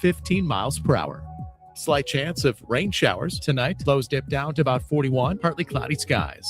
15 miles per hour. Slight chance of rain showers tonight. Lows dip down to about 41. Partly cloudy skies.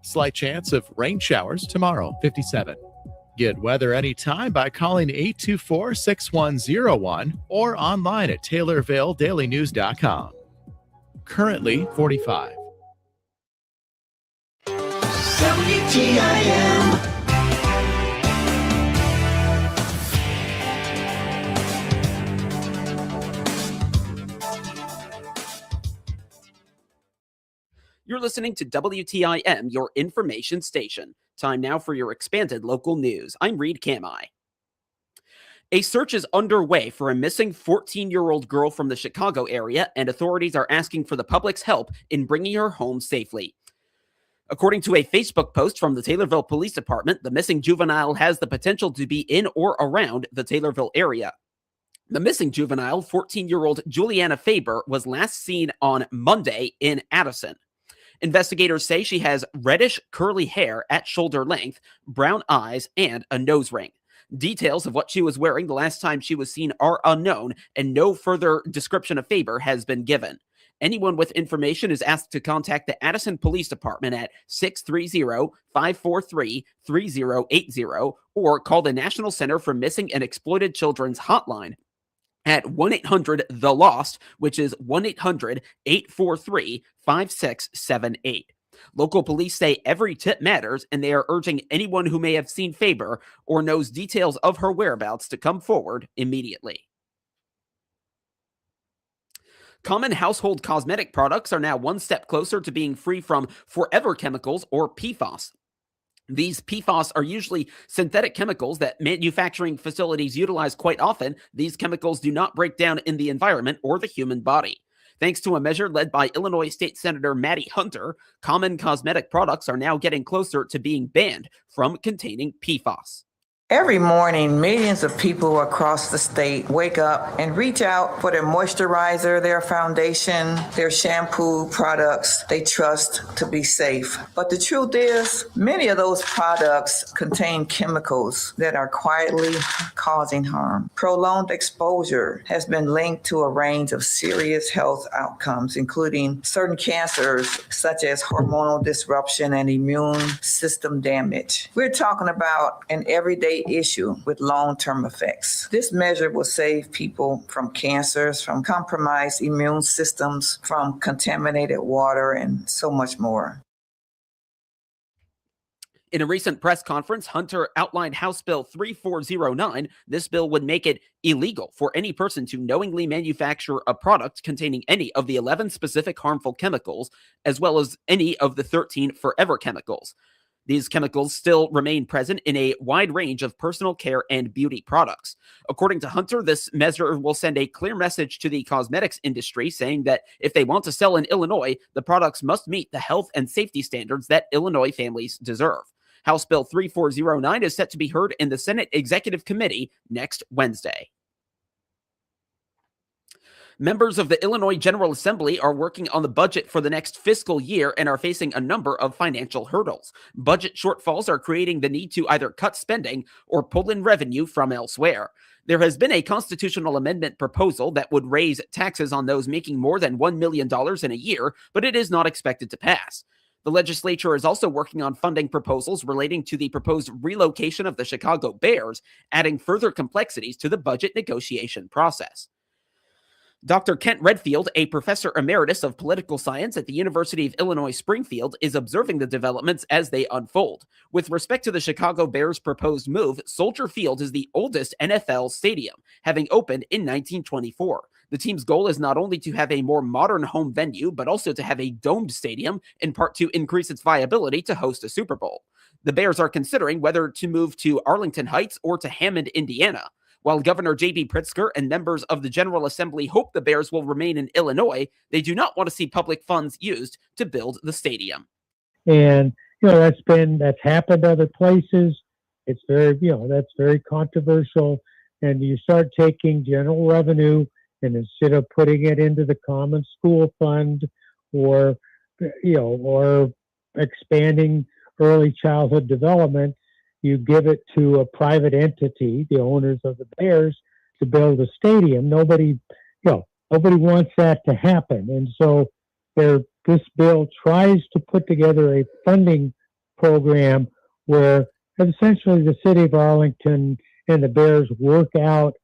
Slight chance of rain showers tomorrow, 57. Get weather anytime by calling 824-6101 or online at TaylorvilleDailyNews.com. Currently 45. WTIM. You're listening to WTIM, your information station. Time now for your expanded local news. I'm Reed Kamai. A search is underway for a missing 14-year-old girl from the Chicago area, and authorities are asking for the public's help in bringing her home safely. According to a Facebook post from the Taylorville Police Department, the missing juvenile has the potential to be in or around the Taylorville area. The missing juvenile, 14-year-old Juliana Faber, was last seen on Monday in Addison. Investigators say she has reddish curly hair at shoulder length, brown eyes, and a nose ring. Details of what she was wearing the last time she was seen are unknown, and no further description of Faber has been given. Anyone with information is asked to contact the Addison Police Department at 630-543-3080 or call the National Center for Missing and Exploited Children's hotline at 1-800-THE-LOST, which is 1-800-843-5678. Local police say every tip matters, and they are urging anyone who may have seen Faber or knows details of her whereabouts to come forward immediately. Common household cosmetic products are now one step closer to being free from forever chemicals or PFAS. These PFAS are usually synthetic chemicals that manufacturing facilities utilize quite often. These chemicals do not break down in the environment or the human body. Thanks to a measure led by Illinois State Senator Maddie Hunter, common cosmetic products are now getting closer to being banned from containing PFAS. Every morning, millions of people across the state wake up and reach out for their moisturizer, their foundation, their shampoo products they trust to be safe. But the truth is, many of those products contain chemicals that are quietly causing harm. Prolonged exposure has been linked to a range of serious health outcomes, including certain cancers such as hormonal disruption and immune system damage. We're talking about an everyday issue with long-term effects. This measure will save people from cancers, from compromised immune systems, from contaminated water, and so much more. In a recent press conference, Hunter outlined House Bill 3409. This bill would make it illegal for any person to knowingly manufacture a product containing any of the 11 specific harmful chemicals, as well as any of the 13 forever chemicals. These chemicals still remain present in a wide range of personal care and beauty products. According to Hunter, this measure will send a clear message to the cosmetics industry saying that if they want to sell in Illinois, the products must meet the health and safety standards that Illinois families deserve. House Bill 3409 is set to be heard in the Senate Executive Committee next Wednesday. Members of the Illinois General Assembly are working on the budget for the next fiscal year and are facing a number of financial hurdles. Budget shortfalls are creating the need to either cut spending or pull in revenue from elsewhere. There has been a constitutional amendment proposal that would raise taxes on those making more than $1 million in a year, but it is not expected to pass. The legislature is also working on funding proposals relating to the proposed relocation of the Chicago Bears, adding further complexities to the budget negotiation process. Dr. Kent Redfield, a professor emeritus of political science at the University of Illinois Springfield, is observing the developments as they unfold. With respect to the Chicago Bears' proposed move, Soldier Field is the oldest NFL stadium, having opened in 1924. The team's goal is not only to have a more modern home venue, but also to have a domed stadium, in part to increase its viability to host a Super Bowl. The Bears are considering whether to move to Arlington Heights or to Hammond, Indiana. While Governor J.B. Pritzker and members of the General Assembly hope the Bears will remain in Illinois, they do not want to see public funds used to build the stadium. And, that's happened other places. It's very, that's very controversial. And you start taking general revenue and instead of putting it into the common school fund or expanding early childhood development, you give it to a private entity, the owners of the Bears, to build a stadium. Nobody wants that to happen. And so this bill tries to put together a funding program where essentially the city of Arlington and the Bears work out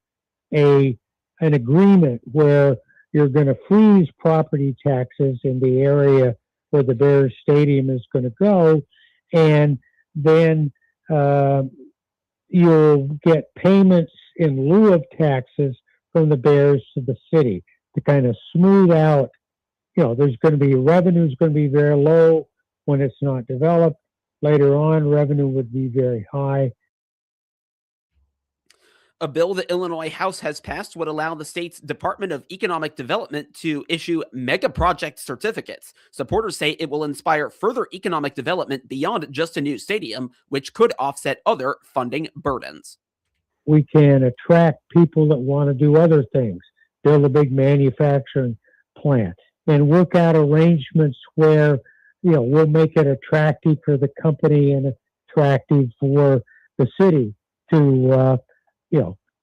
an agreement where you're going to freeze property taxes in the area where the Bears Stadium is going to go, and then you'll get payments in lieu of taxes from the Bears to the city to kind of smooth out. There's going to be revenue is going to be very low when it's not developed. Later on, revenue would be very high. A bill the Illinois House has passed would allow the state's Department of Economic Development to issue mega project certificates. Supporters say it will inspire further economic development beyond just a new stadium, which could offset other funding burdens. We can attract people that want to do other things, build a big manufacturing plant, and work out arrangements where, we'll make it attractive for the company and attractive for the city to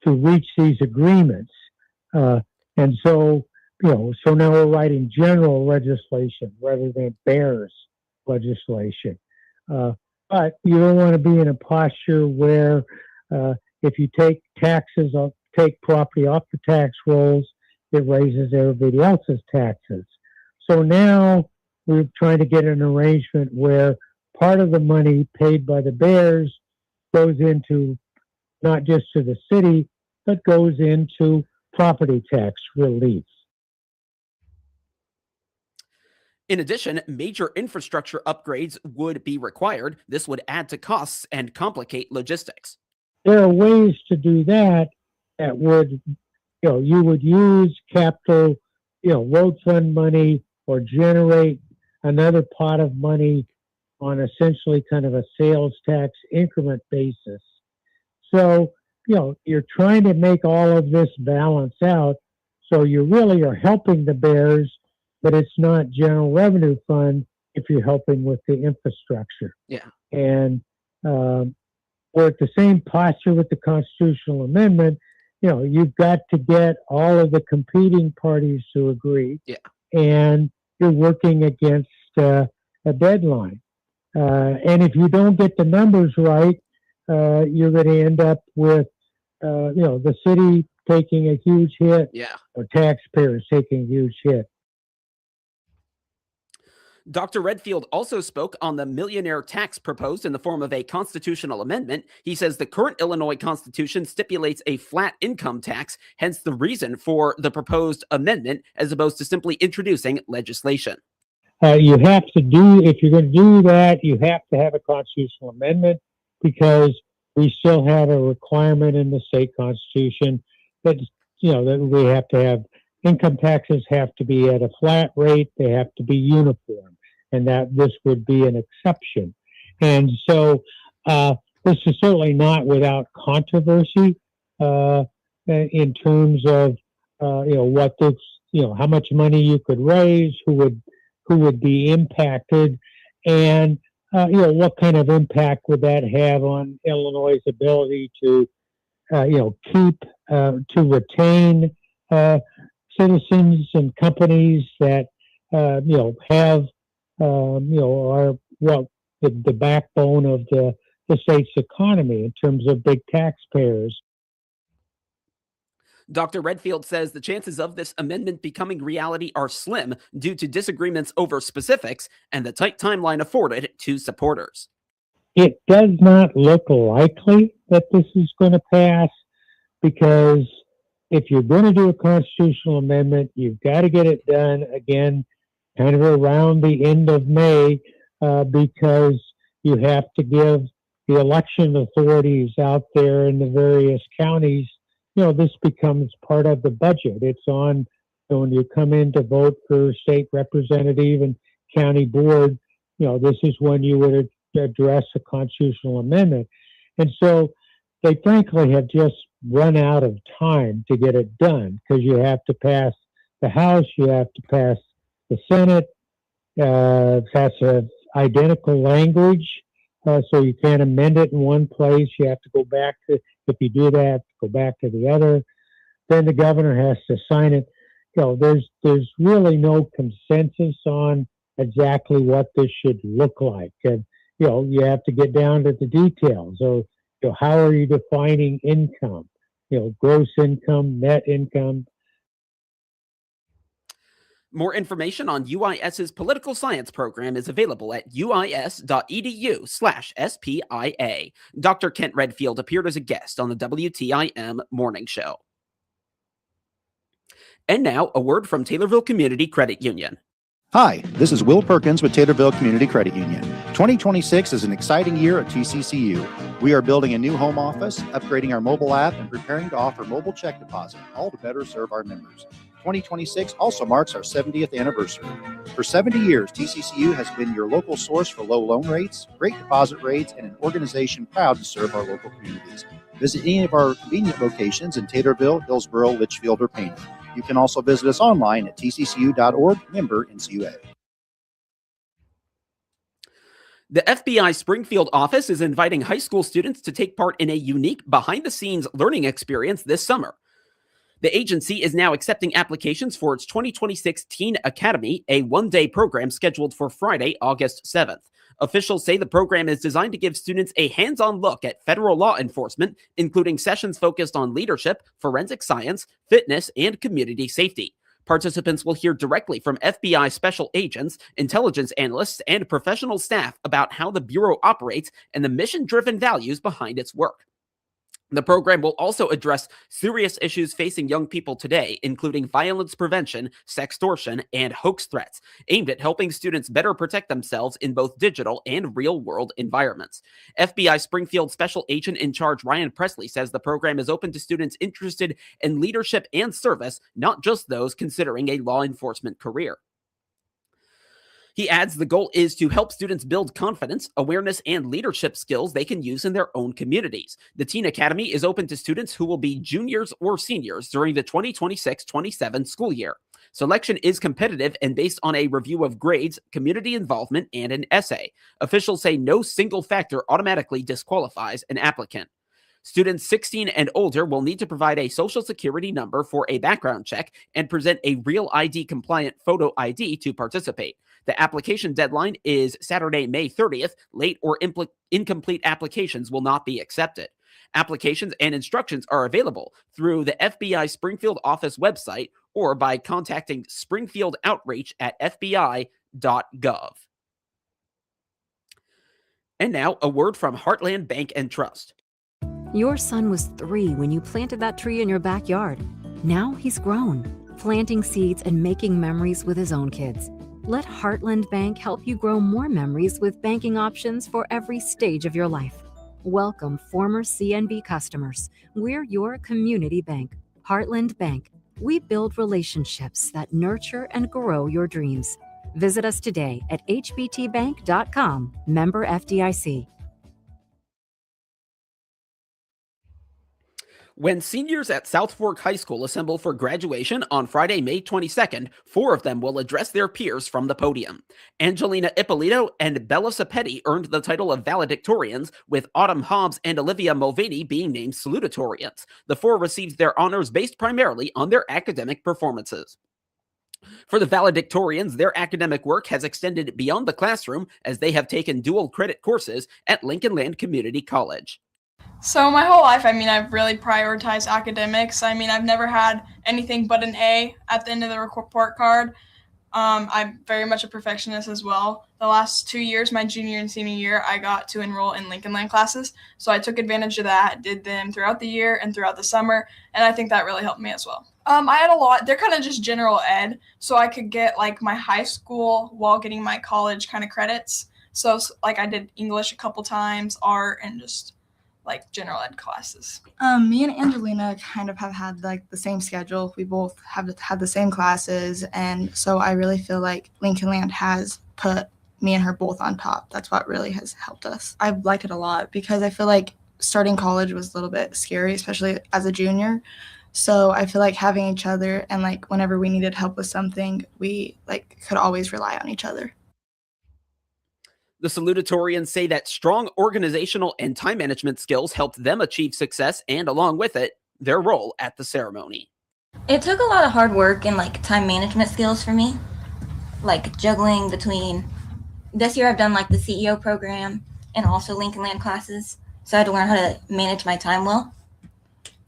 reach these agreements. And so now we're writing general legislation rather than Bears legislation. But you don't want to be in a posture where if you take taxes, take property off the tax rolls, it raises everybody else's taxes. So now we're trying to get an arrangement where part of the money paid by the Bears goes into not just to the city, but goes into property tax relief. In addition, major infrastructure upgrades would be required. This would add to costs and complicate logistics. There are ways to do that would, you would use capital, road fund money or generate another pot of money on essentially kind of a sales tax increment basis. So, you're trying to make all of this balance out. So you really are helping the Bears, but it's not general revenue fund if you're helping with the infrastructure. Yeah. And we're at the same posture with the constitutional amendment. You've got to get all of the competing parties to agree. Yeah. And you're working against a deadline. And if you don't get the numbers right, you're going to end up with, the city taking a huge hit, or taxpayers taking a huge hit. Dr. Redfield also spoke on the millionaire tax proposed in the form of a constitutional amendment. He says the current Illinois Constitution stipulates a flat income tax, hence the reason for the proposed amendment, as opposed to simply introducing legislation. You have to if you're going to do that, you have to have a constitutional amendment, because we still have a requirement in the state constitution that, that we have to have income taxes have to be at a flat rate. They have to be uniform, and that this would be an exception. And so this is certainly not without controversy in terms of, what this, how much money you could raise, who would be impacted, and what kind of impact would that have on Illinois' ability to, keep, to retain citizens and companies that, have, are the backbone of the state's economy in terms of big taxpayers. Dr. Redfield says the chances of this amendment becoming reality are slim due to disagreements over specifics and the tight timeline afforded to supporters. It does not look likely that this is going to pass, because if you're going to do a constitutional amendment, you've got to get it done again kind of around the end of May, because you have to give the election authorities out there in the various counties, this becomes part of the budget. It's on when you come in to vote for state representative and county board, this is when you would address a constitutional amendment. And so they frankly have just run out of time to get it done, because you have to pass the House, you have to pass the Senate, has to have identical language, so you can't amend it in one place. You have to go back to, if you do that, go back to the other. then the governor has to sign it. There's really no consensus on exactly what this should look like. And, you have to get down to the details. So, how are you defining income? Gross income, net income. More information on UIS's political science program is available at uis.edu/SPIA. Dr. Kent Redfield appeared as a guest on the WTIM morning show. And now, a word from Taylorville Community Credit Union. Hi, this is Will Perkins with Taylorville Community Credit Union. 2026 is an exciting year at TCCU. We are building a new home office, upgrading our mobile app, and preparing to offer mobile check deposit, all to better serve our members. 2026 also marks our 70th anniversary. For 70 years, TCCU has been your local source for low loan rates, great deposit rates, and an organization proud to serve our local communities. Visit any of our convenient locations in Taylorville, Hillsboro, Litchfield, or Painter. You can also visit us online at tccu.org, member NCUA. The FBI Springfield office is inviting high school students to take part in a unique behind-the-scenes learning experience this summer. The agency is now accepting applications for its 2026 Teen Academy, a one-day program scheduled for Friday, August 7th. Officials say the program is designed to give students a hands-on look at federal law enforcement, including sessions focused on leadership, forensic science, fitness, and community safety. Participants will hear directly from FBI special agents, intelligence analysts, and professional staff about how the Bureau operates and the mission-driven values behind its work. The program will also address serious issues facing young people today, including violence prevention, sextortion, and hoax threats, aimed at helping students better protect themselves in both digital and real-world environments. FBI Springfield Special Agent in Charge Ryan Presley says the program is open to students interested in leadership and service, not just those considering a law enforcement career. He adds the goal is to help students build confidence, awareness, and leadership skills they can use in their own communities. The Teen Academy is open to students who will be juniors or seniors during the 2026-27 school year. Selection is competitive and based on a review of grades, community involvement, and an essay. Officials say no single factor automatically disqualifies an applicant. Students 16 and older will need to provide a social security number for a background check and present a Real ID compliant photo ID to participate. The application deadline is Saturday, May 30th. Late or incomplete applications will not be accepted. Applications and instructions are available through the FBI Springfield office website or by contacting Springfield Outreach at fbi.gov. And now, a word from Heartland Bank and Trust. Your son was 3 when you planted that tree in your backyard. Now he's grown, planting seeds and making memories with his own kids. Let Heartland Bank help you grow more memories with banking options for every stage of your life. Welcome, former CNB customers. We're your community bank. Heartland Bank. We build relationships that nurture and grow your dreams. Visit us today at hbtbank.com, member FDIC. When seniors at South Fork High School assemble for graduation on Friday, May 22nd, 4 of them will address their peers from the podium. Angelina Ippolito and Bella Sapetti earned the title of valedictorians, with Autumn Hobbs and Olivia Mulvaney being named salutatorians. The 4 received their honors based primarily on their academic performances. For the valedictorians, their academic work has extended beyond the classroom as they have taken dual credit courses at Lincoln Land Community College. So my whole life, I've really prioritized academics. I've never had anything but an A at the end of the report card. I'm very much a perfectionist as well. The last 2 years, my junior and senior year, I got to enroll in Lincoln Land classes. So I took advantage of that, did them throughout the year and throughout the summer. And I think that really helped me as well. I had a lot. They're kind of just general ed. So I could get my high school while getting my college kind of credits. So I did English a couple times, art, and just general ed classes. Me and Angelina kind of have had the same schedule. We both have had the same classes, and so I really feel like Lincoln Land has put me and her both on top. That's what really has helped us. I've liked it a lot because I feel like starting college was a little bit scary, especially as a junior. So I feel like having each other and whenever we needed help with something, we could always rely on each other. The salutatorians say that strong organizational and time management skills helped them achieve success and, along with it, their role at the ceremony. It took a lot of hard work and like time management skills for me, like juggling between. This year I've done like the CEO program and also Lincoln Land classes, so I had to learn how to manage my time well.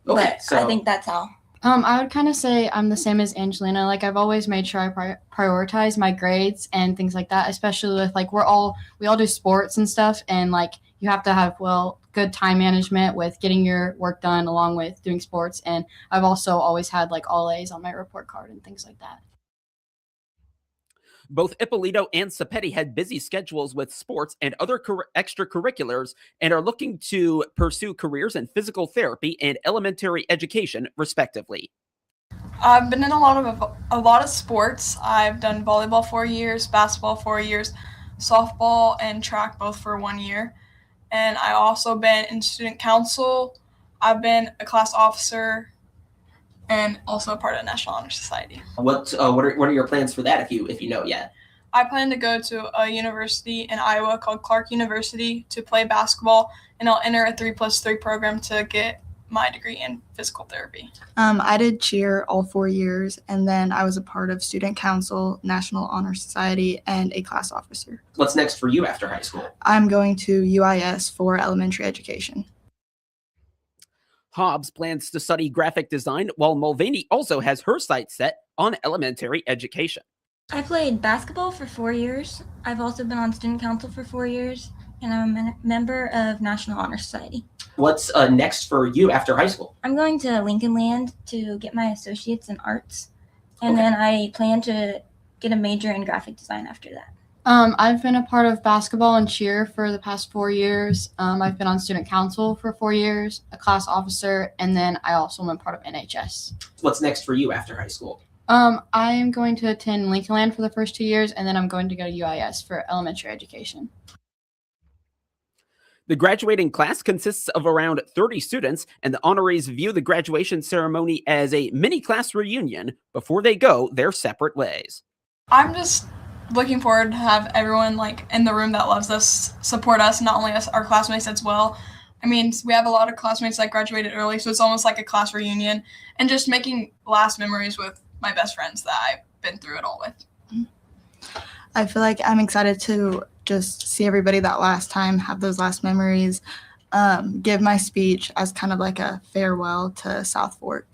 Okay, But so I think that's how. I would kind of say I'm the same as Angelina. Like I've always made sure I prioritize my grades and things like that, especially with like we all do sports and stuff, and like you have to have good time management with getting your work done along with doing sports. And I've also always had like all A's on my report card and things like that. both Ippolito and Sapetti had busy schedules with sports and other extracurriculars and are looking to pursue careers in physical therapy and elementary education, respectively. I've been in a lot of sports. I've done volleyball 4 years, basketball 4 years, softball and track both for 1 year. And I also been in student council. I've been a class officer and also a part of the National Honor Society. What are your plans for that if you know yet? I plan to go to a university in Iowa called Clark University to play basketball, and I'll enter a 3+3 program to get my degree in physical therapy. I did cheer all 4 years, and then I was a part of student council, National Honor Society, and a class officer. What's next for you after high school? I'm going to UIS for elementary education. Hobbs plans to study graphic design, while Mulvaney also has her sights set on elementary education. I played basketball for 4 years. I've also been on student council for 4 years, and I'm a member of National Honor Society. What's next for you after high school? I'm going to Lincoln Land to get my associates in arts, and then I plan to get a major in graphic design after that. I've been a part of basketball and cheer for the past 4 years. I've been on student council for 4 years, a class officer, and then I also am a part of NHS. What's next for you after high school? I am going to attend Lincoln Land for the first 2 years, and then I'm going to go to UIS for elementary education. The graduating class consists of around 30 students, and the honorees view the graduation ceremony as a mini-class reunion before they go their separate ways. I'm just looking forward to have everyone in the room that loves us support us, not only us, our classmates as well. I mean, we have a lot of classmates that graduated early, so it's almost like a class reunion, and just making last memories with my best friends that I've been through it all with. I feel like I'm excited to just see everybody that last time, have those last memories, give my speech as kind of like a farewell to South Fork.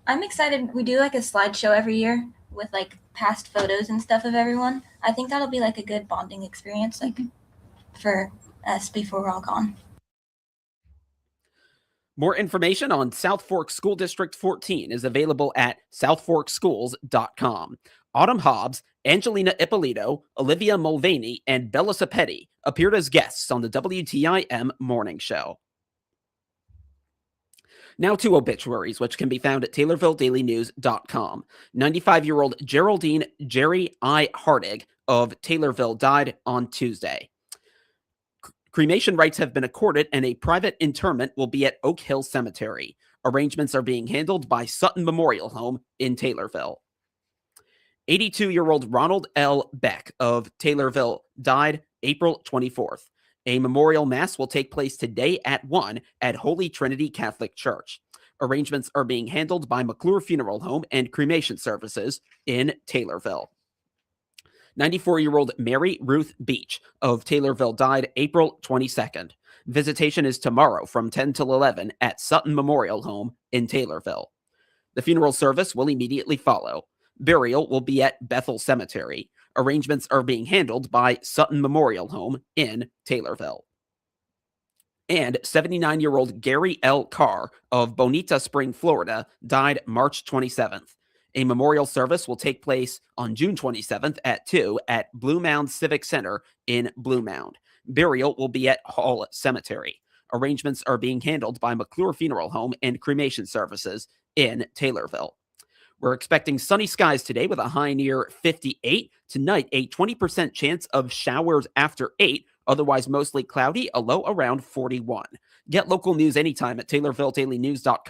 I'm excited. We do a slideshow every year with past photos and stuff of everyone. I think that'll be a good bonding experience for us before we're all gone. More information on South Fork School District 14 is available at southforkschools.com. Autumn Hobbs, Angelina Ippolito, Olivia Mulvaney, and Bella Sapetti appeared as guests on the WTIM Morning Show. Now to obituaries, which can be found at TaylorvilleDailyNews.com. 95-year-old Geraldine Jerry I. Hardig of Taylorville died on Tuesday. Cremation rights have been accorded, and a private interment will be at Oak Hill Cemetery. Arrangements are being handled by Sutton Memorial Home in Taylorville. 82-year-old Ronald L. Beck of Taylorville died April 24th. A memorial mass will take place today at 1 at Holy Trinity Catholic Church. Arrangements are being handled by McClure Funeral Home and Cremation Services in Taylorville. 94-year-old Mary Ruth Beach of Taylorville died April 22nd. Visitation is tomorrow from 10 till 11 at Sutton Memorial Home in Taylorville. The funeral service will immediately follow. Burial will be at Bethel Cemetery. Arrangements are being handled by Sutton Memorial Home in Taylorville. And 79-year-old Gary L. Carr of Bonita Spring, Florida, died March 27th. A memorial service will take place on June 27th at 2 at Blue Mound Civic Center in Blue Mound. Burial will be at Hall Cemetery. Arrangements are being handled by McClure Funeral Home and Cremation Services in Taylorville. We're expecting sunny skies today with a high near 58. Tonight, a 20% chance of showers after 8. Otherwise, mostly cloudy, a low around 41. Get local news anytime at TaylorvilleDailyNews.com.